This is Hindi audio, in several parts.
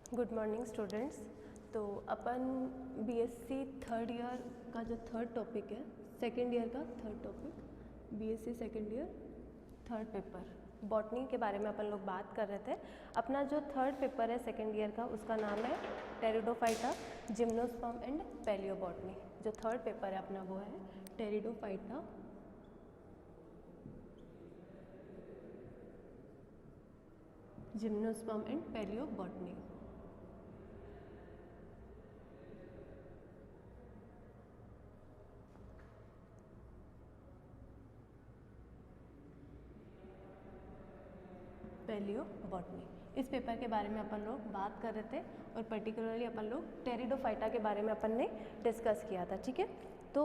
Good morning students. तो अपन बीएससी थर्ड ईयर का जो थर्ड टॉपिक है, सेकेंड ईयर का third topic, BSc second year third paper botany के बारे में अपन लोग बात कर रहे थे। अपना जो थर्ड पेपर है सेकेंड ईयर का, उसका नाम है टेरिडोफाइटा, जिम्नोस्पर्म एंड पैलियोबॉटनी। जो थर्ड पेपर है अपना वो है pteridophyta, gymnosperm and palaeobotany. Palaeobotany, इस पेपर के बारे में अपन लोग बात कर रहे थे और पर्टिकुलरली अपन लोग टेरिडोफाइटा के बारे में अपन ने डिस्कस किया था। ठीक है, तो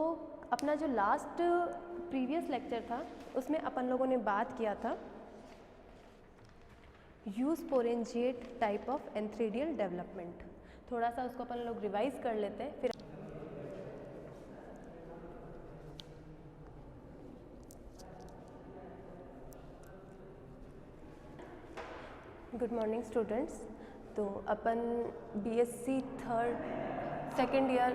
अपना जो लास्ट प्रीवियस लेक्चर था उसमें अपन लोगों ने बात किया था eusporangiate type of antheridial development. थोड़ा सा उसको अपन लोग रिवाइज कर लेते हैं फिर। Good morning students. तो अपन बीएससी थर्ड सेकेंड ईयर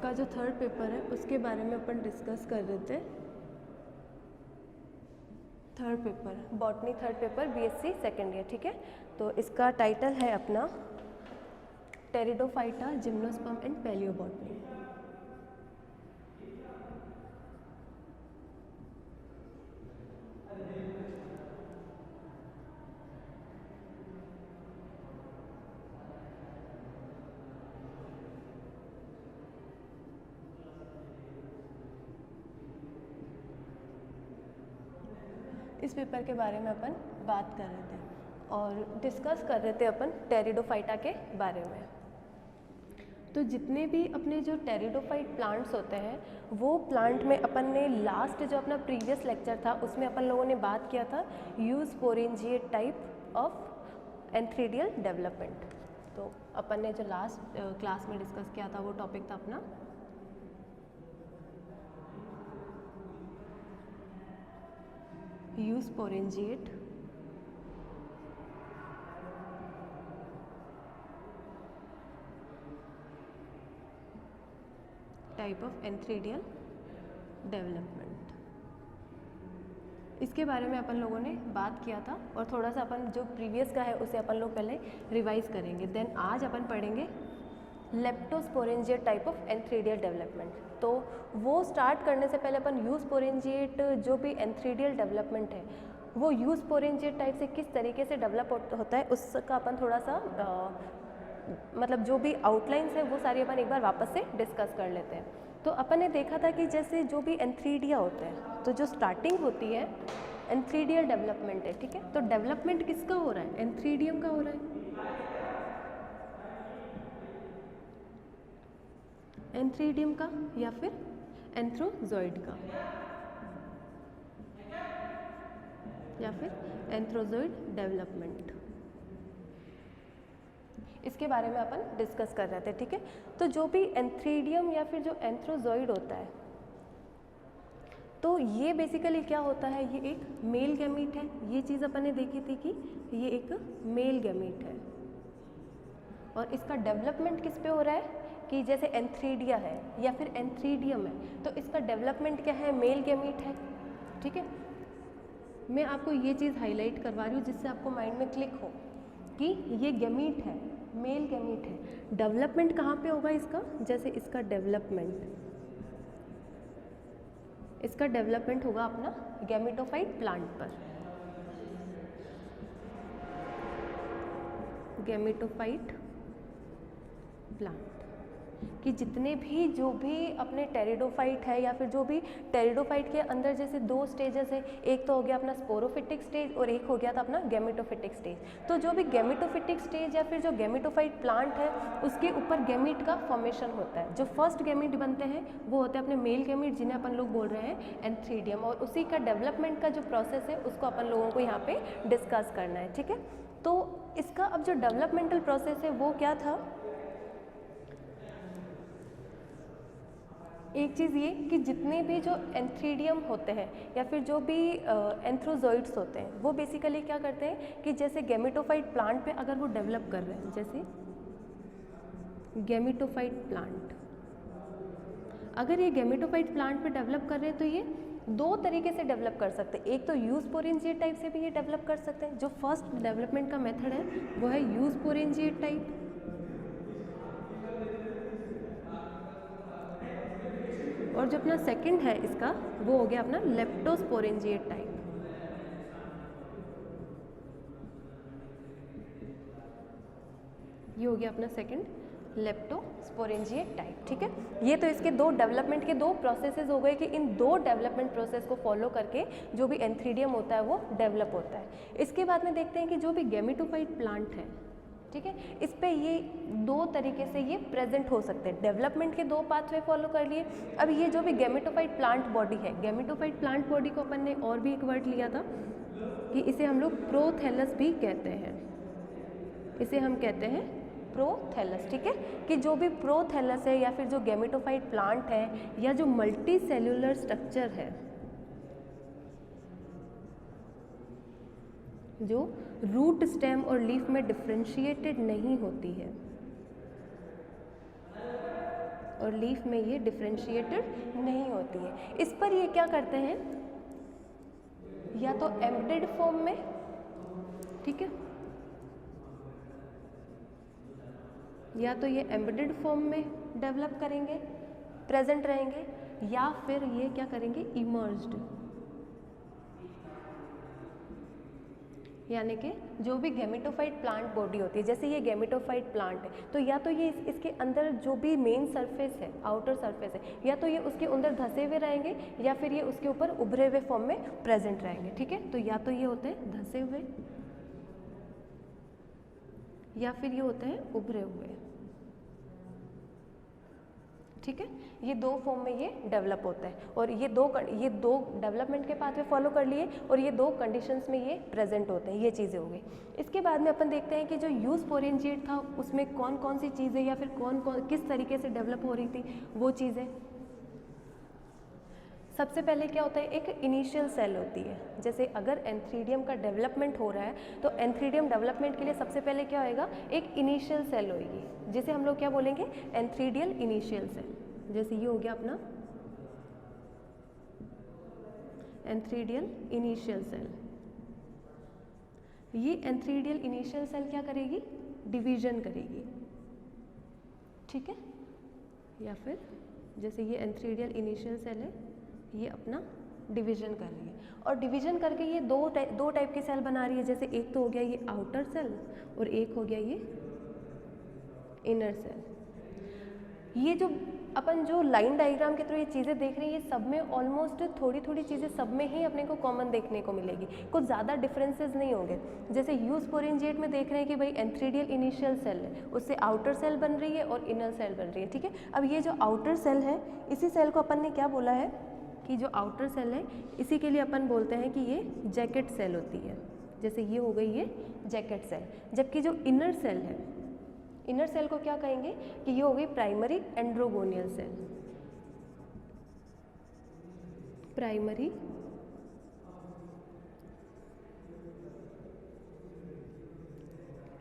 का जो थर्ड पेपर है उसके बारे में अपन डिस्कस कर रहे थे। Third paper botany, third paper BSc second year. ठीक है, तो इसका टाइटल है अपना टेरिडोफाइटा, जिम्नोस्पर्म एंड पैलियोबॉटनी। इस पेपर के बारे में अपन बात कर रहे थे और डिस्कस कर रहे थे अपन टेरिडोफाइटा के बारे में। तो जितने भी अपने जो टेरिडोफाइट प्लांट्स होते हैं वो प्लांट में अपन ने लास्ट जो अपना प्रीवियस लेक्चर था उसमें अपन लोगों ने बात किया था eusporangiate type of antheridial development. तो अपन ने जो लास्ट क्लास में डिस्कस किया था वो टॉपिक था अपना eusporangiate type of antheridial development. इसके बारे में अपन लोगों ने बात किया था और थोड़ा सा अपन जो प्रीवियस का है उसे अपन लोग पहले रिवाइज करेंगे। देन आज अपन पढ़ेंगे लेप्टोस्पोरेंजिएट टाइप ऑफ एंथ्रीडियल डेवलपमेंट। तो वो स्टार्ट करने से पहले अपन यूस्पोरेंजिएट जो भी एंथ्रीडियल डेवलपमेंट है वो यूस्पोरेंजिएट टाइप से किस तरीके से डेवलप होता है उसका अपन थोड़ा सा मतलब जो भी आउटलाइंस है वो सारी अपन एक बार वापस से डिस्कस कर लेते हैं। तो अपन ने देखा था कि जैसे जो भी एंथ्रीडिया होते हैं तो जो स्टार्टिंग होती है एंथ्रीडियल डेवलपमेंट है। ठीक है, तो डेवलपमेंट किसका हो रहा है? एंथ्रीडियम का हो रहा है, एंथ्रीडियम का या फिर एंथ्रोजॉइड का या फिर एंथ्रोजॉइड डेवलपमेंट। इसके बारे में अपन डिस्कस कर रहे थे। ठीक है, तो जो भी एंथ्रीडियम या फिर जो एंथ्रोजॉइड होता है तो ये बेसिकली क्या होता है, ये एक मेल गैमीट है। ये चीज़ अपन ने देखी थी कि ये एक मेल गैमीट है और इसका डेवलपमेंट किस पे हो रहा है कि जैसे एंथ्रीडिया है या फिर एंथ्रीडियम है तो इसका डेवलपमेंट क्या है, मेल गैमीट है। ठीक है, मैं आपको ये चीज़ हाईलाइट करवा रही हूँ जिससे आपको माइंड में क्लिक हो कि ये गैमीट है, मेल गैमीट है। डेवलपमेंट कहाँ पे होगा इसका, जैसे इसका डेवलपमेंट होगा अपना गैमेटोफाइट प्लांट पर, गैमेटोफाइट प्लांट कि जितने भी जो भी अपने टेरिडोफाइट है या फिर जो भी टेरिडोफाइट के अंदर जैसे दो स्टेजेस है, एक तो हो गया अपना स्पोरोफिटिक स्टेज और एक हो गया था अपना गैमेटोफिटिक स्टेज। तो जो भी गैमेटोफिटिक स्टेज या फिर जो गैमेटोफाइट प्लांट है उसके ऊपर गैमीट का फॉर्मेशन होता है। जो फर्स्ट गैमीट बनते हैं वो होते हैं अपने मेल गैमीट जिन्हें अपन लोग बोल रहे हैं एंथ्रीडियम, और उसी का डेवलपमेंट का जो प्रोसेस है उसको अपन लोगों को यहाँ पे डिस्कस करना है। ठीक है, तो इसका अब जो डेवलपमेंटल प्रोसेस है वो क्या था, एक चीज़ ये कि जितने भी जो एंथ्रीडियम होते हैं या फिर जो भी एंथ्रोजॉइड्स होते हैं वो बेसिकली क्या करते हैं कि जैसे गैमेटोफाइट प्लांट पे अगर वो डेवलप कर रहे हैं, जैसे गैमेटोफाइट प्लांट। अगर ये गैमेटोफाइट प्लांट पे डेवलप कर रहे हैं तो ये दो तरीके से डेवलप कर सकते हैं। एक तो यूस्पोरेंजिएट टाइप से भी ये डेवलप कर सकते हैं। जो फर्स्ट डेवलपमेंट का मेथड है वो है यूस्पोरेंजिएट टाइप, और जो अपना सेकंड है इसका वो हो गया अपना लेप्टोस्पोरेंजिएट टाइप। ये हो गया अपना सेकंड लेप्टोस्पोरेंजिएट टाइप। ठीक है, ये तो इसके दो डेवलपमेंट के दो प्रोसेसेस हो गए कि इन दो डेवलपमेंट प्रोसेस को फॉलो करके जो भी एंथ्रीडियम होता है वो डेवलप होता है। इसके बाद में देखते हैं कि जो भी गैमेटोफाइट प्लांट है, ठीक है, इस पे ये दो तरीके से ये प्रेजेंट हो सकते हैं। डेवलपमेंट के दो पाथवे फॉलो कर लिए। अब ये जो भी गैमेटोफाइट प्लांट बॉडी है, गैमेटोफाइट प्लांट बॉडी को अपन ने और भी एक वर्ड लिया था कि इसे हम लोग प्रोथैलस भी कहते हैं। इसे हम कहते हैं प्रोथैलस। ठीक है, कि जो भी प्रोथैलस है या फिर जो गैमेटोफाइट प्लांट है या जो मल्टी सेल्यूलर स्ट्रक्चर है, जो रूट, स्टेम और लीफ में डिफरेंशिएटेड नहीं होती है, और लीफ में ये डिफरेंशिएटेड नहीं होती है, इस पर ये क्या करते हैं, या तो एम्बेडेड फॉर्म में, ठीक है, या तो ये एम्बेडेड फॉर्म में डेवलप करेंगे, प्रेजेंट रहेंगे, या फिर ये क्या करेंगे, इमर्ज्ड, यानी कि जो भी गैमेटोफाइट प्लांट बॉडी होती है, जैसे ये गैमेटोफाइट प्लांट है तो या तो ये इसके अंदर जो भी मेन सरफेस है, आउटर सरफेस है, या तो ये उसके अंदर धसे हुए रहेंगे या फिर ये उसके ऊपर उभरे हुए फॉर्म में प्रेजेंट रहेंगे। ठीक है, तो या तो ये होते हैं धसे हुए या फिर ये होते हैं उभरे हुए। ठीक है, ये दो फॉर्म में ये डेवलप होता है, और ये दो डेवलपमेंट के पाथवे फॉलो कर लिए, और ये दो कंडीशंस में ये प्रेजेंट होते हैं। ये चीज़ें हो गई। इसके बाद में अपन देखते हैं कि जो यूस्पोरेंजिएट था उसमें कौन कौन सी चीज़ें या फिर किस तरीके से डेवलप हो रही थी वो चीज़ें। सबसे पहले क्या होता है, एक इनिशियल सेल होती है। जैसे अगर एंथ्रीडियम का डेवलपमेंट हो रहा है तो एंथ्रीडियम डेवलपमेंट के लिए सबसे पहले क्या होएगा, एक इनिशियल सेल होएगी, जिसे हम लोग क्या बोलेंगे, एंथ्रीडियल इनिशियल सेल। जैसे ये हो गया अपना एंथ्रीडियल इनिशियल सेल। ये एंथ्रीडियल इनिशियल सेल क्या करेगी, डिवीजन करेगी। ठीक है, या फिर जैसे ये एंथ्रीडियल इनिशियल सेल है, ये अपना डिवीजन कर रही है, और डिवीजन करके ये दो टाइप के सेल बना रही है। जैसे एक तो हो गया ये आउटर सेल और एक हो गया ये इनर सेल। ये जो अपन जो लाइन डायग्राम के थ्रू ये चीज़ें देख रहे हैं, ये सब में ऑलमोस्ट थोड़ी थोड़ी चीज़ें सब में ही अपने को कॉमन देखने को मिलेगी, कुछ ज़्यादा डिफरेंसेस नहीं होंगे। जैसे यूस्पोरेंजिएट में देख रहे हैं कि भाई एंथ्रीडियल इनिशियल सेल है, उससे आउटर सेल बन रही है और इनर सेल बन रही है। ठीक है, अब ये जो आउटर सेल है, इसी सेल को अपन ने क्या बोला है कि जो आउटर सेल है इसी के लिए अपन बोलते हैं कि ये जैकेट सेल होती है। जैसे ये हो गई ये जैकेट सेल। जबकि जो इनर सेल है, इनर सेल को क्या कहेंगे कि ये हो गई primary androgonial cell. Primary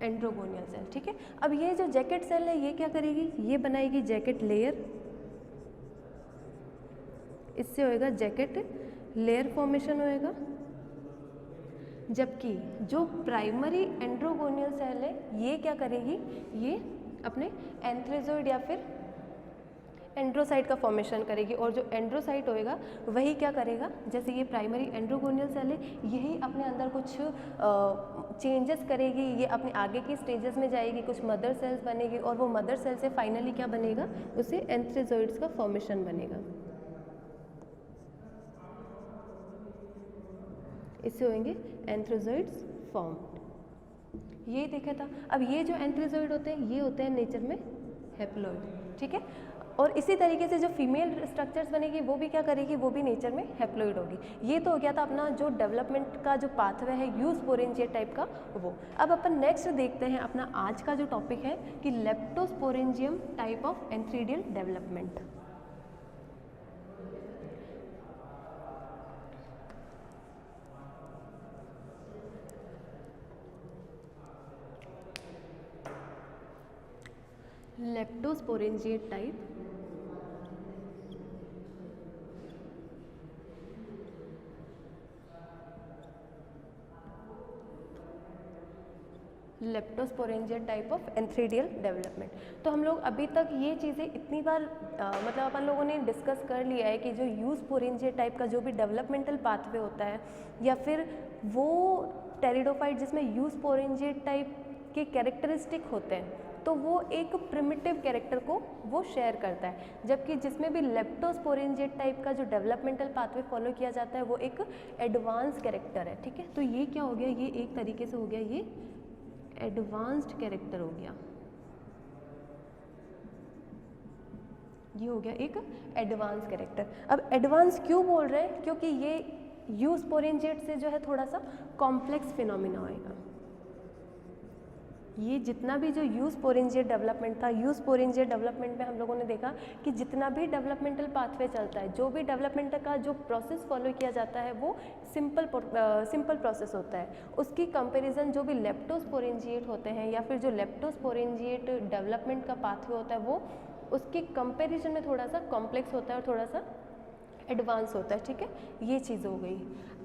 androgonial cell. ठीक है, अब ये जो जैकेट सेल है ये क्या करेगी, ये बनाएगी जैकेट लेयर, इससे होएगा जैकेट लेयर फॉर्मेशन होएगा। जबकि जो प्राइमरी एंड्रोगोनियल सेल है ये क्या करेगी, ये अपने एंथ्रेजोइड या फिर एंड्रोसाइट का फॉर्मेशन करेगी, और जो एंड्रोसाइट होएगा वही क्या करेगा, जैसे ये प्राइमरी एंड्रोगोनियल सेल है यही अपने अंदर कुछ चेंजेस करेगी, ये अपने आगे की स्टेजेस में जाएगी, कुछ मदर सेल्स बनेगी, और वो मदर सेल से फाइनली क्या बनेगा, उससे एंथ्रेजोइड्स का फॉर्मेशन बनेगा। इससे होंगे एंथ्रोजोइड्स फॉर्म्ड। ये देखा था। अब ये जो एंथ्रोजोइड होते हैं ये होते हैं नेचर में हैप्लॉइड। ठीक है, और इसी तरीके से जो फीमेल स्ट्रक्चर्स बनेगी वो भी क्या करेगी, वो भी नेचर में हैप्लॉइड होगी। ये तो हो गया था अपना जो डेवलपमेंट का जो पाथवे है यूस्पोरेंजिएट टाइप का वो। अब अपन नेक्स्ट देखते हैं अपना आज का जो टॉपिक है कि leptosporangium type of antheridial development. Leptosporangiate type, leptosporangiate type of antheridial development. तो हम लोग अभी तक ये चीज़ें इतनी बार मतलब अपन लोगों ने डिस्कस कर लिया है कि जो यूस्पोरेंजिएट टाइप का जो भी डेवलपमेंटल पाथवे होता है, या फिर वो टेरिडोफाइट जिसमें यूस्पोरेंजिएट टाइप के कैरेक्टरिस्टिक होते हैं, तो वो एक प्रिमिटिव कैरेक्टर को वो शेयर करता है, जबकि जिसमें भी लेप्टोस्पोरेंजिएट टाइप का जो डेवलपमेंटल पाथवे फॉलो किया जाता है वो एक एडवांस कैरेक्टर है। ठीक है, तो ये क्या हो गया, ये एक तरीके से हो गया, ये एडवांस्ड कैरेक्टर हो गया, ये हो गया एक एडवांस कैरेक्टर। अब एडवांस क्यों बोल रहे हैं, क्योंकि ये यूस्पोरेंजिएट से जो है थोड़ा सा कॉम्प्लेक्स फिनोमिना होएगा। ये जितना भी जो यूस्पोरेंजिएट डेवलपमेंट था, यूस्पोरेंजिएट डेवलपमेंट में हम लोगों ने देखा कि जितना भी डेवलपमेंटल पाथवे चलता है, जो भी डेवलपमेंट का जो प्रोसेस फॉलो किया जाता है वो सिंपल प्रोसेस होता है। उसकी कंपैरिजन जो भी लेप्टोस्पोरेंजिएट होते हैं या फिर जो लेप्टोस्पोरेंजिएट डेवलपमेंट का पाथवे होता है वो उसके कंपैरिजन में थोड़ा सा कॉम्प्लेक्स होता है और थोड़ा सा एडवांस होता है। ठीक है, ये चीज़ हो गई।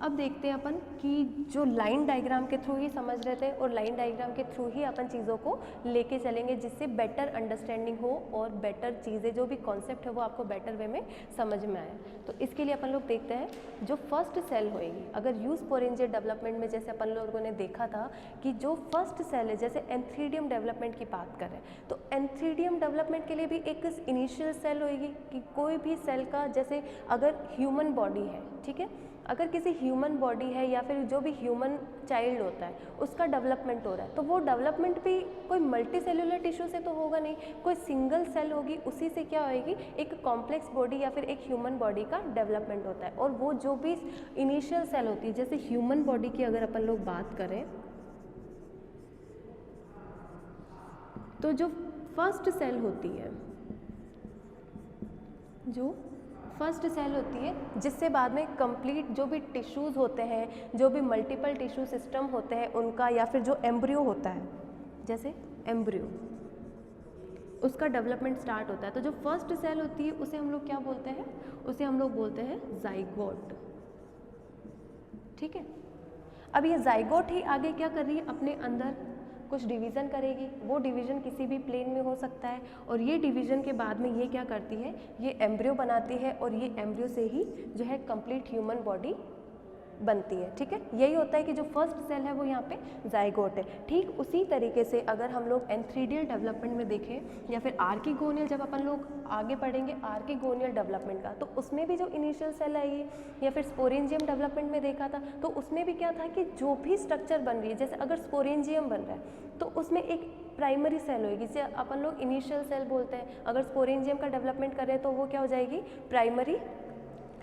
अब देखते हैं अपन कि जो लाइन डायग्राम के थ्रू ही समझ रहे थे और लाइन डायग्राम के थ्रू ही अपन चीज़ों को लेके चलेंगे जिससे बेटर अंडरस्टैंडिंग हो और बेटर चीज़ें जो भी कॉन्सेप्ट है वो आपको बेटर वे में समझ में आए। तो इसके लिए अपन लोग देखते हैं जो फर्स्ट सेल होएगी, अगर यूस्पोरेंजिएट डेवलपमेंट में जैसे अपन लोगों ने देखा था कि जो फर्स्ट सेल है, जैसे एंथ्रीडियम डेवलपमेंट की बात करें तो एंथ्रीडियम डेवलपमेंट के लिए भी एक इनिशियल सेल होएगी कि कोई भी सेल का, जैसे अगर ह्यूमन बॉडी है, ठीक है, अगर किसी ह्यूमन बॉडी है या फिर जो भी ह्यूमन चाइल्ड होता है उसका डेवलपमेंट हो रहा है, तो वो डेवलपमेंट भी कोई मल्टी सेलुलर टिश्यू से तो होगा नहीं, कोई सिंगल सेल होगी, उसी से क्या होएगी, एक कॉम्प्लेक्स बॉडी या फिर एक ह्यूमन बॉडी का डेवलपमेंट होता है। और वो जो भी इनिशियल सेल होती है, जैसे ह्यूमन बॉडी की अगर अपन लोग बात करें तो जो फर्स्ट सेल होती है, जो फर्स्ट सेल होती है जिससे बाद में कंप्लीट जो भी टिश्यूज़ होते हैं, जो भी मल्टीपल टिश्यू सिस्टम होते हैं उनका, या फिर जो एम्ब्रियो होता है, जैसे एम्ब्रियो, उसका डेवलपमेंट स्टार्ट होता है। तो जो फर्स्ट सेल होती है उसे हम लोग क्या बोलते हैं, उसे हम लोग बोलते हैं जाइगोट। ठीक है, अब ये जाइगोट ही आगे क्या कर रही है, अपने अंदर कुछ डिवीज़न करेगी। वो डिवीज़न किसी भी प्लेन में हो सकता है और ये डिवीज़न के बाद में ये क्या करती है, ये एम्ब्रियो बनाती है और ये एम्ब्रियो से ही जो है कंप्लीट ह्यूमन बॉडी बनती है। ठीक है, यही होता है कि जो फर्स्ट सेल है वो यहाँ पे जाइगोट है। ठीक उसी तरीके से अगर हम लोग एंथ्रीडियल डेवलपमेंट में देखें या फिर आर्किगोनियल, जब अपन लोग आगे पढ़ेंगे आर्किगोनियल डेवलपमेंट का, तो उसमें भी जो इनिशियल सेल आई या फिर स्पोरेंजियम डेवलपमेंट में देखा था, तो उसमें भी क्या था कि जो भी स्ट्रक्चर बन रही है, जैसे अगर स्पोरेंजियम बन रहा है तो उसमें एक प्राइमरी सेल होगी जिसे अपन लोग इनिशियल सेल बोलते हैं। अगर स्पोरेंजियम का डेवलपमेंट करें तो वो क्या हो जाएगी, प्राइमरी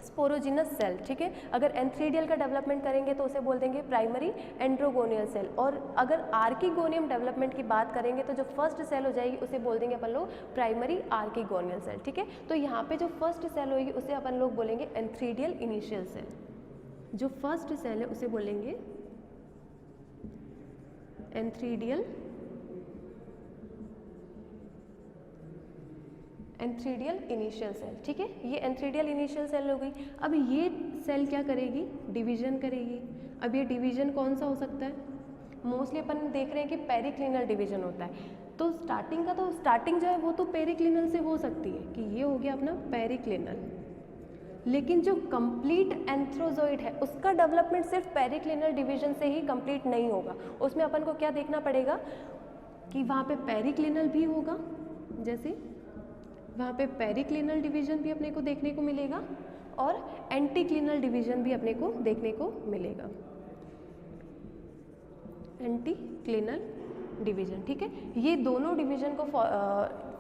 स्पोरोजिनस सेल। ठीक है, अगर एंथ्रीडियल का डेवलपमेंट करेंगे तो उसे बोल देंगे प्राइमरी एंड्रोगोनियल सेल। और अगर आर्किगोनियम डेवलपमेंट की बात करेंगे तो जो फर्स्ट सेल हो जाएगी उसे बोल देंगे अपन लोग प्राइमरी आर्किगोनियल सेल। ठीक है, तो यहाँ पे जो फर्स्ट सेल होगी उसे अपन लोग बोलेंगे एंथ्रीडियल इनिशियल सेल। जो फर्स्ट सेल है उसे बोलेंगे एंथ्रीडियल इनिशियल सेल। ठीक है, ये एंथ्रीडियल इनिशियल सेल हो गई। अब ये सेल क्या करेगी, डिवीजन करेगी। अब ये डिवीजन कौन सा हो सकता है, मोस्टली अपन देख रहे हैं कि पेरिक्लिनल डिवीजन होता है। तो स्टार्टिंग जो है वो तो पेरिक्लिनल से हो सकती है कि ये हो गया अपना पेरिक्लिनल, लेकिन जो कंप्लीट एंथ्रोजोइड है उसका डेवलपमेंट सिर्फ पेरिक्लिनल डिवीजन से ही कंप्लीट नहीं होगा। उसमें अपन को क्या देखना पड़ेगा कि वहाँ पे पेरिक्लिनल भी होगा, जैसे वहाँ पे पेरिक्लिनल डिवीजन भी अपने को देखने को मिलेगा और एंटीक्लिनल डिवीजन भी अपने को देखने को मिलेगा, एंटीक्लिनल डिवीजन। ठीक है, ये दोनों डिवीजन को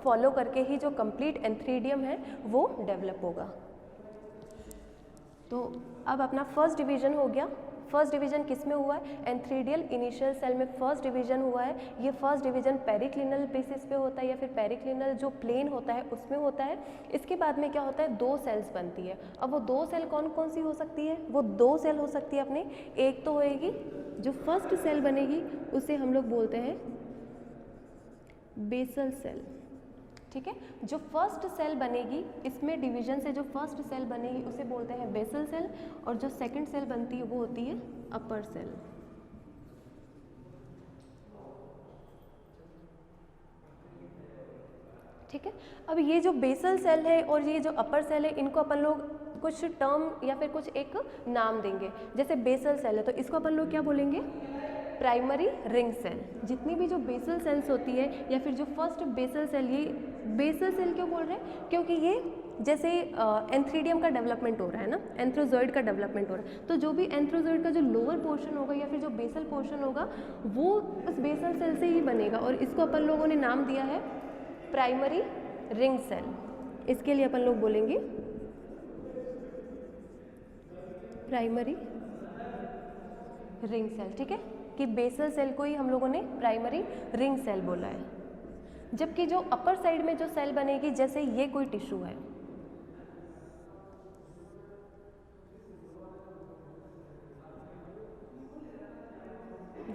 फॉलो करके ही जो कंप्लीट एंथ्रीडियम है वो डेवलप होगा। तो अब अपना फर्स्ट डिवीजन हो गया। फर्स्ट डिवीजन किस में हुआ है, एंथ्रीडियल इनिशियल सेल में फर्स्ट डिवीजन हुआ है। ये फर्स्ट डिवीजन पेरिक्लिनल बेसिस पे होता है या फिर पेरिक्लिनल जो प्लेन होता है उसमें होता है। इसके बाद में क्या होता है, दो सेल्स बनती है। अब वो दो सेल कौन कौन सी हो सकती है, वो दो सेल हो सकती है अपने, एक तो होएगी जो फर्स्ट सेल बनेगी उसे हम लोग बोलते हैं बेसल सेल। ठीक है। जो फर्स्ट सेल बनेगी इसमें डिवीजन से जो फर्स्ट सेल बनेगी उसे बोलते हैं बेसल सेल, और जो सेकंड सेल बनती है वो होती है अपर सेल। ठीक है। अब ये जो बेसल सेल है और ये जो अपर सेल है, इनको अपन लोग कुछ टर्म या फिर कुछ एक नाम देंगे। जैसे बेसल सेल है तो इसको अपन लोग क्या बोलेंगे, प्राइमरी रिंग सेल। जितनी भी जो बेसल सेल्स होती है या फिर जो फर्स्ट बेसल सेल, ये बेसल सेल क्यों बोल रहे हैं, क्योंकि ये जैसे एंथ्रीडियम का डेवलपमेंट हो रहा है ना, एंथ्रोजॉइड का डेवलपमेंट हो रहा है, तो जो भी एंथ्रोजॉइड का जो लोअर पोर्शन होगा या फिर जो बेसल पोर्शन होगा वो उस बेसल सेल से ही बनेगा, और इसको अपन लोगों ने नाम दिया है प्राइमरी रिंग सेल। इसके लिए अपन लोग बोलेंगे प्राइमरी रिंग सेल। ठीक है, कि बेसल सेल को ही हम लोगों ने प्राइमरी रिंग सेल बोला है। जबकि जो अपर साइड में जो सेल बनेगी, जैसे ये कोई टिश्यू है,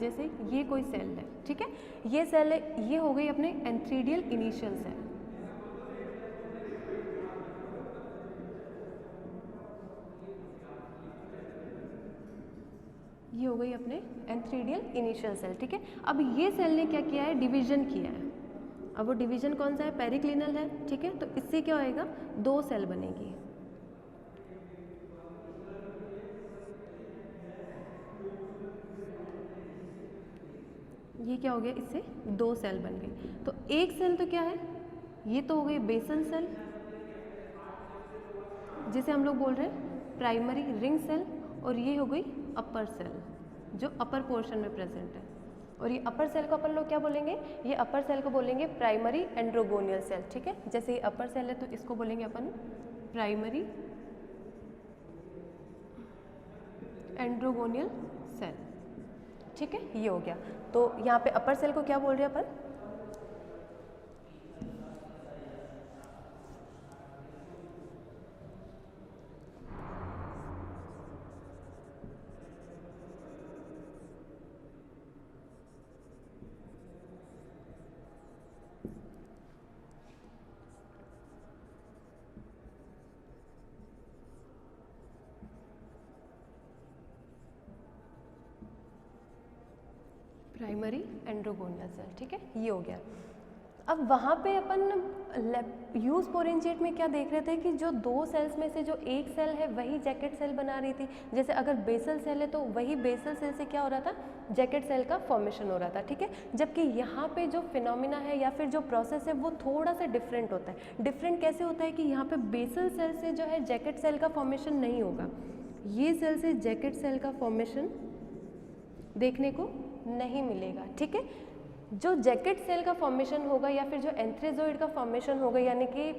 जैसे ये कोई सेल है, ठीक है, ये सेल है, ये हो गई अपने एंथ्रीडियल इनिशियल सेल। ये हो गई अपने एंथ्रीडियल इनिशियल सेल। ठीक है, अब ये सेल ने क्या किया है, डिवीजन किया है। अब वो डिवीजन कौन सा है, पेरिक्लिनल है। ठीक है, तो इससे क्या होएगा, दो सेल बनेगी। ये क्या हो गया, इससे दो सेल बन गई। तो एक सेल तो क्या है, ये तो हो गई बेसल सेल, जिसे हम लोग बोल रहे हैं प्राइमरी रिंग सेल, और ये हो गई अपर सेल जो अपर पोर्शन में प्रेजेंट है। और ये अपर सेल को अपन लोग क्या बोलेंगे, ये अपर सेल को बोलेंगे प्राइमरी एंड्रोगोनियल सेल। ठीक है, जैसे ये अपर सेल है तो इसको बोलेंगे अपन प्राइमरी एंड्रोगोनियल सेल। ठीक है, ये हो गया। तो यहाँ पे अपर सेल को क्या बोल रहे हैं अपन, प्राइमरी एंड्रोगोनियल सेल। ठीक है, ये हो गया। अब वहाँ पे अपन ह्यूज स्पोरेंजिएट में क्या देख रहे थे कि जो दो सेल्स में से जो एक सेल है वही जैकेट सेल बना रही थी। जैसे अगर बेसल सेल है तो वही बेसल सेल से क्या हो रहा था, जैकेट सेल का फॉर्मेशन हो रहा था। ठीक है, जबकि यहाँ पे जो फिनोमिना है या फिर जो प्रोसेस है वो थोड़ा सा डिफरेंट होता है। डिफरेंट कैसे होता है कि यहाँ पे बेसल सेल से जो है जैकेट सेल का फॉर्मेशन नहीं होगा, ये सेल से जैकेट सेल का फॉर्मेशन देखने को नहीं मिलेगा। ठीक है, जो जैकेट सेल का फॉर्मेशन होगा या फिर जो एंथ्रेजोइड का फॉर्मेशन होगा, यानी कि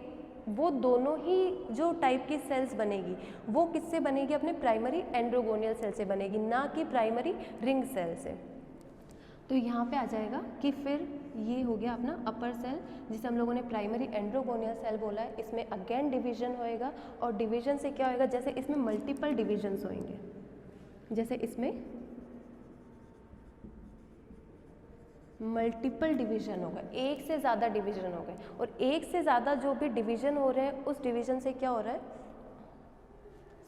वो दोनों ही जो टाइप की सेल्स बनेगी वो किससे बनेगी, अपने प्राइमरी एंड्रोगोनियल सेल से बनेगी, ना कि प्राइमरी रिंग सेल से। तो यहाँ पे आ जाएगा कि फिर ये हो गया अपना अपर सेल, जिसे हम लोगों ने प्राइमरी एंड्रोगोनियल सेल बोला है। इसमें अगेन डिवीजन होएगा, और डिवीजन से क्या होएगा, जैसे इसमें मल्टीपल डिविजन्स होंगे, जैसे इसमें मल्टीपल डिवीजन होगा, एक से ज़्यादा डिवीजन हो गए, और एक से ज़्यादा जो भी डिवीजन हो रहे हैं उस डिवीजन से क्या हो रहा है,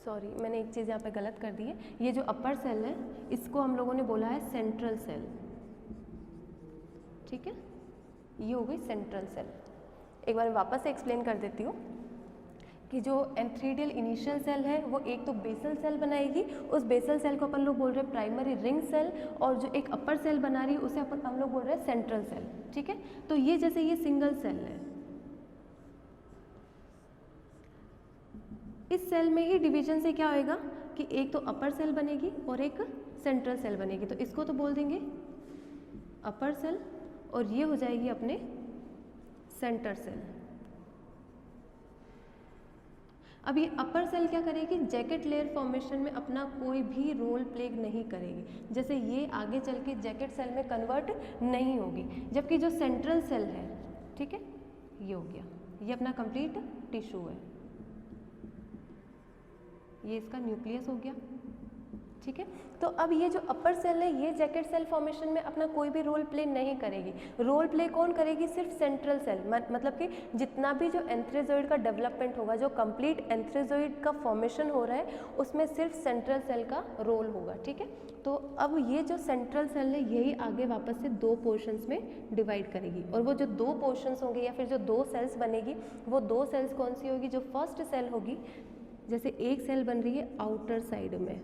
सॉरी मैंने एक चीज़ यहाँ पे गलत कर दी है। ये जो अपर सेल है इसको हम लोगों ने बोला है सेंट्रल सेल। ठीक है, ये हो गई सेंट्रल सेल। एक बार वापस से एक्सप्लेन कर देती हूँ कि जो एंथ्रीडियल इनिशियल सेल है वो एक तो बेसल सेल बनाएगी, उस बेसल सेल को अपन लोग बोल रहे हैं प्राइमरी रिंग सेल, और जो एक अपर सेल बना रही है उसे हम लोग बोल रहे हैं सेंट्रल सेल। ठीक है, तो ये जैसे ये सिंगल सेल है, इस सेल में ही डिवीजन से क्या होएगा कि एक तो अपर सेल बनेगी और एक सेंट्रल सेल बनेगी, तो इसको तो बोल देंगे अपर सेल, और ये हो जाएगी अपने सेंटर सेल। अब ये अपर सेल क्या करेगी, जैकेट लेयर फॉर्मेशन में अपना कोई भी रोल प्ले नहीं करेगी, जैसे ये आगे चल के जैकेट सेल में कन्वर्ट नहीं होगी। जबकि जो सेंट्रल सेल है, ठीक है, ये हो गया, ये अपना कंप्लीट टिश्यू है, ये इसका न्यूक्लियस हो गया। ठीक है। तो अब ये जो अपर सेल है ये जैकेट सेल फॉर्मेशन में अपना कोई भी रोल प्ले नहीं करेगी। रोल प्ले कौन करेगी? सिर्फ सेंट्रल सेल, मतलब कि जितना भी जो एंथ्रेजोइड का डेवलपमेंट होगा, जो कंप्लीट एंथ्रेजोइड का फॉर्मेशन हो रहा है उसमें सिर्फ सेंट्रल सेल का रोल होगा। ठीक है। तो अब ये जो सेंट्रल सेल है यही आगे वापस से दो पोर्शंस में डिवाइड करेगी, और वो जो दो पोर्शंस होंगे या फिर जो दो सेल्स बनेगी वो दो सेल्स कौन सी होगी? जो फर्स्ट सेल होगी, जैसे एक सेल बन रही है आउटर साइड में,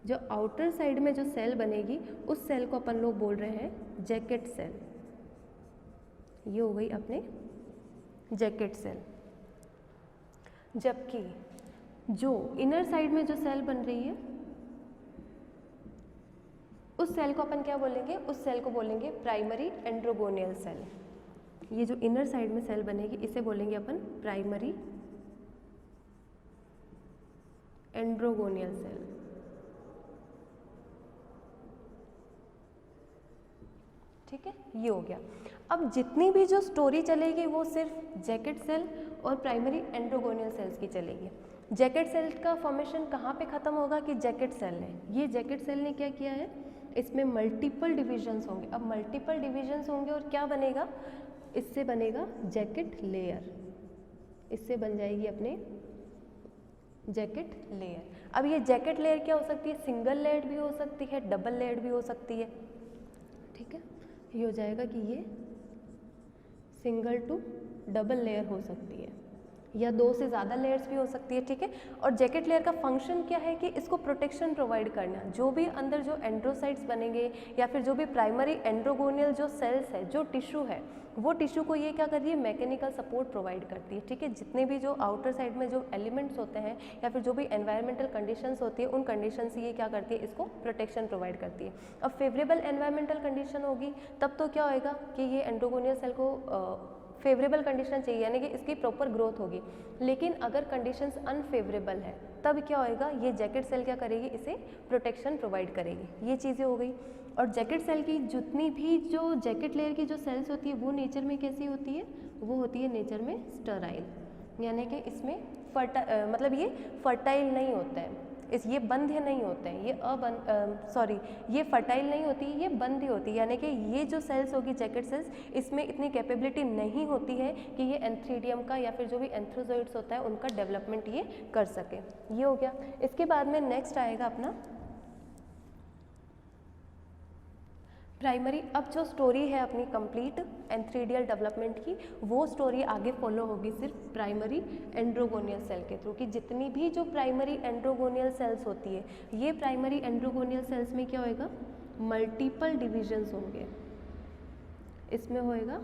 जो आउटर साइड में जो सेल बनेगी उस सेल को अपन लोग बोल रहे हैं जैकेट सेल। ये हो गई अपने जैकेट सेल। जबकि जो इनर साइड में जो सेल बन रही है उस सेल को अपन क्या बोलेंगे? उस सेल को बोलेंगे प्राइमरी एंड्रोगोनियल सेल। ये जो इनर साइड में सेल बनेगी इसे बोलेंगे अपन प्राइमरी एंड्रोगोनियल सेल। ठीक है, ये हो गया। अब जितनी भी जो स्टोरी चलेगी वो सिर्फ जैकेट सेल और प्राइमरी एंड्रोगोनियल सेल्स की चलेगी। जैकेट सेल का फॉर्मेशन कहाँ पे ख़त्म होगा? कि जैकेट सेल ने, ये जैकेट सेल ने क्या किया है, इसमें मल्टीपल डिविजन्स होंगे। अब मल्टीपल डिविजन्स होंगे और क्या बनेगा? इससे बनेगा जैकेट लेयर, इससे बन जाएगी अपने जैकेट लेयर। अब ये जैकेट लेयर क्या हो सकती है? सिंगल लेयर्ड भी हो सकती है, डबल लेयर्ड भी हो सकती है। ठीक है, ये हो जाएगा कि ये सिंगल टू डबल लेयर हो सकती है, या दो से ज़्यादा लेयर्स भी हो सकती है। ठीक है, और जैकेट लेयर का फंक्शन क्या है? कि इसको प्रोटेक्शन प्रोवाइड करना। जो भी अंदर जो एंड्रोसाइट्स बनेंगे या फिर जो भी प्राइमरी एंड्रोगोनियल जो सेल्स है, जो टिश्यू है, वो टिश्यू को ये क्या कर रही है? मैकेनिकल सपोर्ट प्रोवाइड करती है। ठीक है, जितने भी जो आउटर साइड में जो एलिमेंट्स होते हैं या फिर जो भी एनवायरमेंटल कंडीशंस होती है उन कंडीशन से ये क्या करती है? इसको प्रोटेक्शन प्रोवाइड करती है। अब फेवरेबल एनवायरमेंटल कंडीशन होगी तब तो क्या होएगा कि ये एंड्रोगोनियल सेल को फेवरेबल कंडीशन चाहिए, यानी कि इसकी प्रॉपर ग्रोथ होगी। लेकिन अगर कंडीशंस अनफेवरेबल है तब क्या होएगा? ये जैकेट सेल क्या करेगी? इसे प्रोटेक्शन प्रोवाइड करेगी। ये चीज़ें हो गई। और जैकेट सेल की जितनी भी जो जैकेट लेयर की जो सेल्स होती है वो नेचर में कैसी होती है? वो होती है नेचर में स्टराइल, यानी कि इसमें मतलब ये फर्टाइल नहीं होता है, ये बंध्य नहीं होते हैं, ये फर्टाइल नहीं होती, ये बंध्य होती है। यानी कि ये जो सेल्स होगी जैकेट सेल्स, इसमें इतनी कैपेबिलिटी नहीं होती है कि ये एंथ्रीडियम का या फिर जो भी एंथ्रोजोइड्स होता है उनका डेवलपमेंट ये कर सके। ये हो गया। इसके बाद में नेक्स्ट आएगा अपना प्राइमरी। अब जो स्टोरी है अपनी कंप्लीट एंथ्रीडियल डेवलपमेंट की, वो स्टोरी आगे फॉलो होगी सिर्फ प्राइमरी एंड्रोगोनियल सेल के थ्रू। कि जितनी भी जो प्राइमरी एंड्रोगोनियल सेल्स होती है, ये प्राइमरी एंड्रोगोनियल सेल्स में क्या होएगा? मल्टीपल डिविजन्स होंगे। इसमें होएगा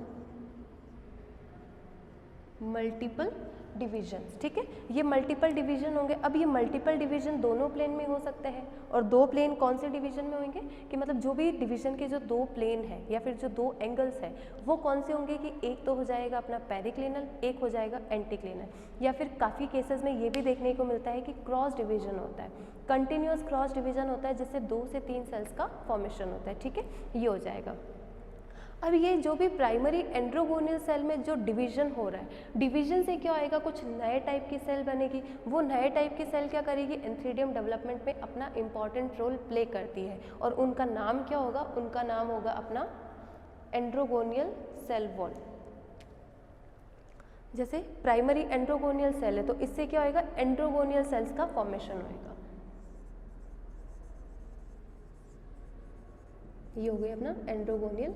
मल्टीपल डिविजन्स। ठीक है, ये मल्टीपल डिवीजन होंगे। अब ये मल्टीपल डिवीजन दोनों प्लेन में हो सकते हैं, और दो प्लेन कौन से डिवीजन में होंगे? कि मतलब जो भी डिवीजन के जो दो प्लेन है या फिर जो दो एंगल्स है वो कौन से होंगे? कि एक तो हो जाएगा अपना पेरिक्लिनल, एक हो जाएगा एंटीक्लिनल। या फिर काफ़ी केसेस में ये भी देखने को मिलता है कि क्रॉस डिवीजन होता है, कंटिन्यूअस क्रॉस डिवीजन होता है, जिससे 2 से 3 सेल्स का फॉर्मेशन होता है। ठीक है, ये हो जाएगा। अब ये जो भी प्राइमरी एंड्रोगोनियल सेल में जो डिवीजन हो रहा है, डिवीजन से क्या आएगा? कुछ नए टाइप की सेल बनेगी। वो नए टाइप की सेल क्या करेगी? एंथ्रीडियम डेवलपमेंट में अपना इंपॉर्टेंट रोल प्ले करती है, और उनका नाम क्या होगा? उनका नाम होगा अपना एंड्रोगोनियल सेल वॉल। जैसे प्राइमरी एंड्रोगोनियल सेल है तो इससे क्या होएगा? एंड्रोगोनियल सेल्स का फॉर्मेशन होएगा। ये हो गई अपना एंड्रोगोनियल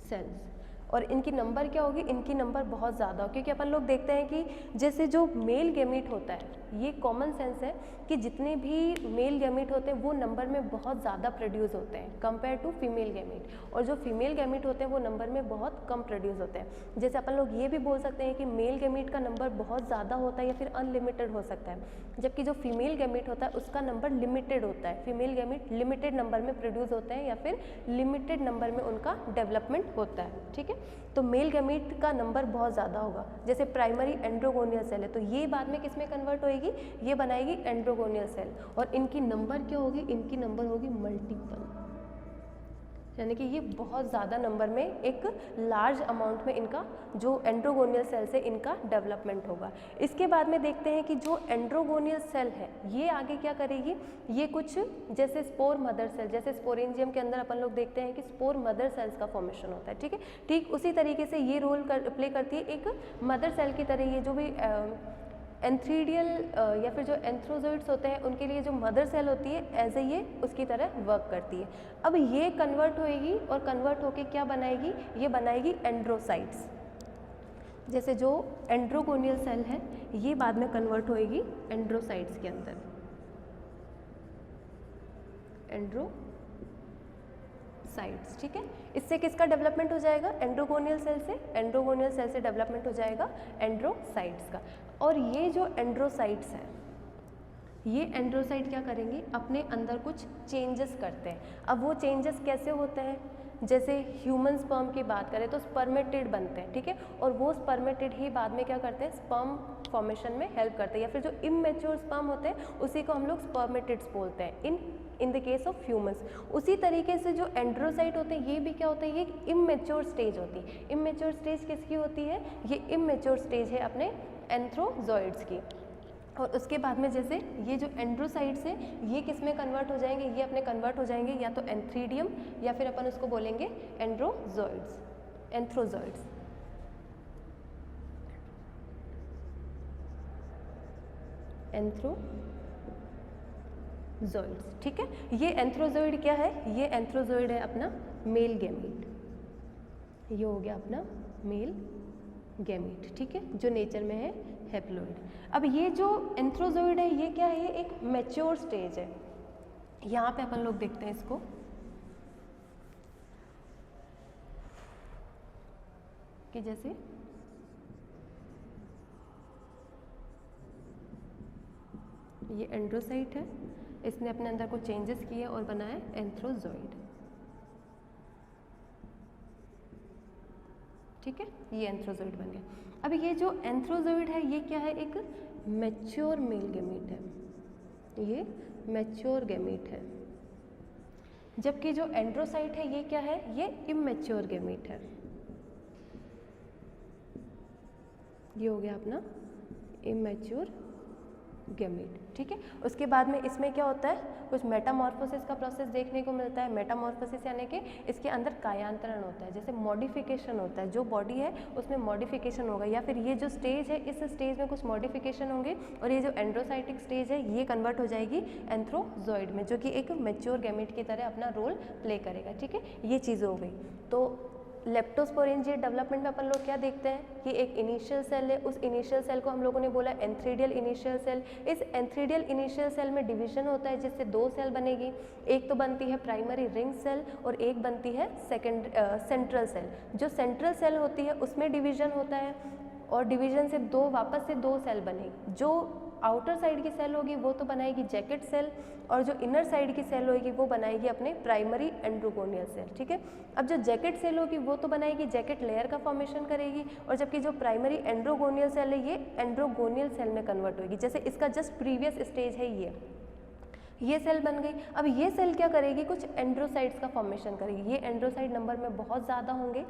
सेल्स। और इनकी नंबर क्या होगी? इनकी नंबर बहुत ज़्यादा हो, क्योंकि अपन लोग देखते हैं कि जैसे जो मेल गैमीट होता है, ये कॉमन सेंस है कि जितने भी मेल गैमीट होते हैं वो नंबर में बहुत ज़्यादा प्रोड्यूस होते हैं कंपेयर टू फीमेल गैमीट, और जो फीमेल गैमीट होते हैं वो नंबर में बहुत कम प्रोड्यूस होते हैं। जैसे अपन लोग ये भी बोल सकते हैं कि मेल गैमीट का नंबर बहुत ज़्यादा होता है या फिर अनलिमिटेड हो सकता है, जबकि जो फीमेल गैमीट होता है उसका नंबर लिमिटेड होता है। फीमेल गैमीट लिमिटेड नंबर में प्रोड्यूस होते हैं या फिर लिमिटेड नंबर में उनका डेवलपमेंट होता है। ठीक है, तो मेल गैमीट का नंबर बहुत ज़्यादा होगा। जैसे प्राइमरी एंड्रोगोनियल सेल है तो ये बाद में किस में कन्वर्ट होएगी? ये बनाएगी एंड्रोगोनियल सेल, और इनकी नंबर क्या होगी? इनकी नंबर होगी मल्टीपल। यानी कि ये बहुत ज़्यादा नंबर में एक लार्ज अमाउंट में इनका जो एंड्रोगोनियल सेल से इनका डेवलपमेंट होगा। इसके बाद में देखते हैं कि जो एंड्रोगोनियल सेल है ये आगे क्या करेगी, ये कुछ जैसे स्पोर मदर सेल, जैसे स्पोरेंजियम के अंदर अपन लोग देखते हैं कि स्पोर मदर सेल्स का फॉर्मेशन होता है, ठीक है। ठीक उसी तरीके से ये रोल प्ले करती है एक मदर सेल की तरह। ये जो भी एंथ्रीडियल या फिर जो एंथ्रोजोइड्स होते हैं उनके लिए जो मदर सेल होती है एज ए ये उसकी तरह वर्क करती है। अब ये कन्वर्ट होएगी और कन्वर्ट होके क्या बनाएगी, ये बनाएगी एंड्रोसाइट्स। जैसे जो एंड्रोगोनियल सेल है ये बाद में कन्वर्ट होएगी एंड्रोसाइट्स के अंदर, एंड्रोसाइट्स, ठीक है। इससे किसका डेवलपमेंट हो जाएगा, एंड्रोगोनियल सेल से, एंड्रोगोनियल सेल से डेवलपमेंट हो जाएगा एंड्रोसाइट्स का। और ये जो एंड्रोसाइट्स हैं, ये एंड्रोसाइट क्या करेंगे, अपने अंदर कुछ चेंजेस करते हैं। अब वो चेंजेस कैसे होते हैं, जैसे ह्यूमन स्पर्म की बात करें तो स्पर्मेटिड बनते हैं, ठीक है। और वो स्पर्मेटिड ही बाद में क्या करते हैं, स्पर्म फॉर्मेशन में हेल्प करते हैं, या फिर जो इमैच्योर स्पर्म होते हैं उसी को हम लोग स्पर्मेटिड्स बोलते हैं in the case of humans. उसी तरीके से जो एंड्रोसाइट होते हैं ये भी क्या होते हैं, ये इमैच्योर स्टेज होती है। इमैच्योर स्टेज किसकी होती है, ये इमैच्योर स्टेज है अपने एंथ्रोजॉइड्स की। और उसके बाद में जैसे ये जो एंड्रोसाइट्स है ये किस में कन्वर्ट हो जाएंगे, ये अपने कन्वर्ट हो जाएंगे या तो एंथ्रीडियम या फिर अपन उसको बोलेंगे एंड्रोजॉइड्स, एंथ्रोजॉइड्स। एंथ्रोजॉइड्स, ठीक है। ये एंथ्रोजॉइड क्या है, ये एंथ्रोजॉइड है अपना मेल गैमीट, ये हो गया अपना मेल गैमीट, ठीक है, जो नेचर में है हैप्लॉइड। अब ये जो एंथ्रोजॉइड है ये क्या है, एक मैच्योर स्टेज है। यहाँ पे अपन लोग देखते हैं इसको कि जैसे ये एंड्रोसाइट है, इसने अपने अंदर को चेंजेस किए और बनाया एंथ्रोजॉइड, ठीक है, ये एंथ्रोजॉइड बन गया। अब ये जो एंथ्रोजॉइड है ये क्या है, एक मैच्योर मेल गैमीट है, ये मैच्योर गैमीट है। जबकि जो एंड्रोसाइट है ये क्या है, ये इमैच्योर गैमीट है। ये हो गया अपना इमैच्योर गैमीट, ठीक है। उसके बाद में इसमें क्या होता है, कुछ मेटामॉर्फोसिस का प्रोसेस देखने को मिलता है। मेटामॉर्फोसिस यानी कि इसके अंदर कायांतरण होता है, जैसे मॉडिफिकेशन होता है, जो बॉडी है उसमें मॉडिफिकेशन होगा, या फिर ये जो स्टेज है इस स्टेज में कुछ मॉडिफिकेशन होंगे और ये जो एंड्रोसाइटिक स्टेज है ये कन्वर्ट हो जाएगी एंथ्रोजॉइड में, जो कि एक मैच्योर गैमीट की तरह अपना रोल प्ले करेगा, ठीक है। ये चीज़ें हो गई। तो लेप्टोस्पोरेंजिएट डेवलपमेंट में अपन लोग क्या देखते हैं कि एक इनिशियल सेल है, उस इनिशियल सेल को हम लोगों ने बोला एंथ्रीडियल इनिशियल सेल। इस एंथ्रीडियल इनिशियल सेल में डिवीजन होता है जिससे दो सेल बनेगी, एक तो बनती है प्राइमरी रिंग सेल और एक बनती है सेंट्रल सेल। जो सेंट्रल सेल होती है उसमें डिवीजन होता है और डिवीजन से वापस से दो सेल बनेगी। जो आउटर साइड की सेल होगी वो तो बनाएगी जैकेट सेल और जो इनर साइड की सेल होगी वो बनाएगी अपने प्राइमरी एंड्रोगोनियल सेल, ठीक है। अब जो जैकेट सेल होगी वो तो बनाएगी जैकेट लेयर का फॉर्मेशन करेगी, और जबकि जो प्राइमरी एंड्रोगोनियल सेल है ये एंड्रोगोनियल सेल में कन्वर्ट होगी। जैसे इसका जस्ट प्रीवियस स्टेज है ये सेल बन गई। अब ये सेल क्या करेगी, कुछ एंड्रोसाइट्स का फॉर्मेशन करेगी। ये एंड्रोसाइट नंबर में बहुत ज़्यादा होंगे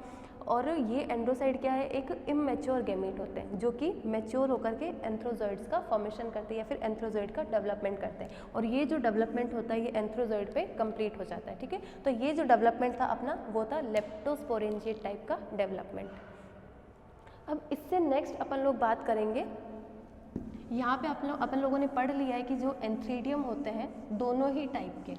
और ये एंड्रोसाइट क्या है, एक इमैच्योर गैमीट होते हैं जो कि मैच्योर होकर के एंथ्रोजॉइड्स का फॉर्मेशन करते हैं या फिर एंथ्रोजॉइड का डेवलपमेंट करते हैं, और ये जो डेवलपमेंट होता है ये एंथ्रोजॉइड पे कंप्लीट हो जाता है, ठीक है। तो ये जो डेवलपमेंट था अपना वो था लेप्टोस्पोरेंजिएट टाइप का डेवलपमेंट। अब इससे नेक्स्ट अपन लोग बात करेंगे, यहाँ पे अपन लोगों ने पढ़ लिया है कि जो एंथ्रीडियम होते हैं दोनों ही टाइप के,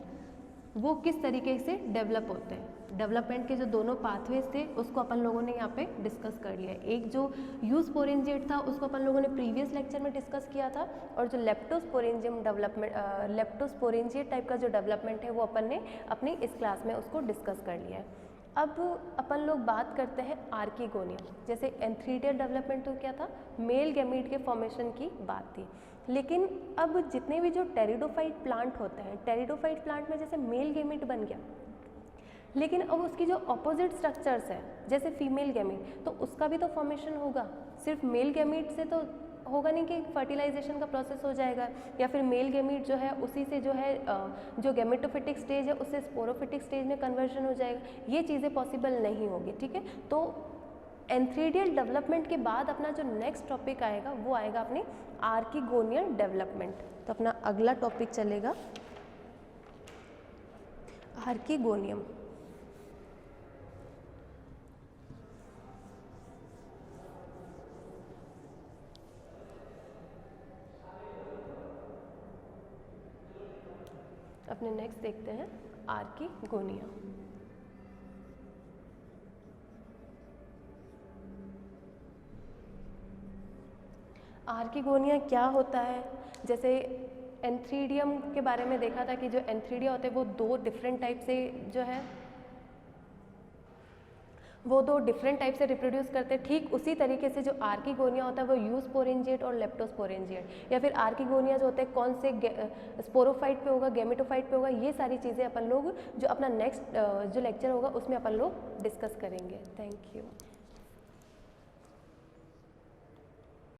वो किस तरीके से डेवलप होते हैं। डेवलपमेंट के जो दोनों पाथवेज थे उसको अपन लोगों ने यहाँ पे डिस्कस कर लिया है। एक जो यूस्पोरेंजिएट था उसको अपन लोगों ने प्रीवियस लेक्चर में डिस्कस किया था, और जो लेप्टोस्पोरेंजियम डेवलपमेंट लेप्टोस्पोरेंजिएट टाइप का जो डेवलपमेंट है वो अपन ने अपनी इस क्लास में उसको डिस्कस कर लिया है। अब अपन लोग बात करते हैं आर्किगोनियल। जैसे एंथ्रीडियल डेवलपमेंट तो क्या था, मेल गैमीट के फॉर्मेशन की बात थी, लेकिन अब जितने भी जो टेरिडोफाइट प्लांट होते हैं, टेरिडोफाइट प्लांट में जैसे मेल गैमीट बन गया, लेकिन अब उसकी जो अपोजिट स्ट्रक्चर्स है जैसे फीमेल गैमीट, तो उसका भी तो फॉर्मेशन होगा। सिर्फ मेल गैमीट से तो होगा नहीं कि फर्टिलाइजेशन का प्रोसेस हो जाएगा, या फिर मेल गैमीट जो है उसी से जो है जो गैमेटोफिटिक स्टेज है उससे स्पोरोफिटिक स्टेज में कन्वर्जन हो जाएगा, ये चीज़ें पॉसिबल नहीं होगी, ठीक है। तो एंथ्रीडियल डेवलपमेंट के बाद अपना जो नेक्स्ट टॉपिक आएगा वो आएगा अपनी आर्किगोनियल डेवलपमेंट। तो अपना अगला टॉपिक चलेगा आर्किगोनियम। अपने नेक्स्ट देखते हैं आर्किगोनिया। आर्किगोनिया क्या होता है? जैसे एंथ्रीडियम के बारे में देखा था कि जो एंथ्रीडिया होते हैं वो दो डिफरेंट टाइप से जो है वो दो डिफरेंट टाइप से रिप्रोड्यूस करते हैं। ठीक उसी तरीके से जो आर्किगोनिया होता है वो यूस्पोरेंजिएट और लेप्टोस्पोरेंजिएट, या फिर आर्किगोनिया जो होते हैं कौन से स्पोरोफाइट पे होगा, गैमेटोफाइट पे होगा, ये सारी चीज़ें अपन लोग जो अपना नेक्स्ट जो लेक्चर होगा उसमें अपन लोग डिस्कस करेंगे। Thank you.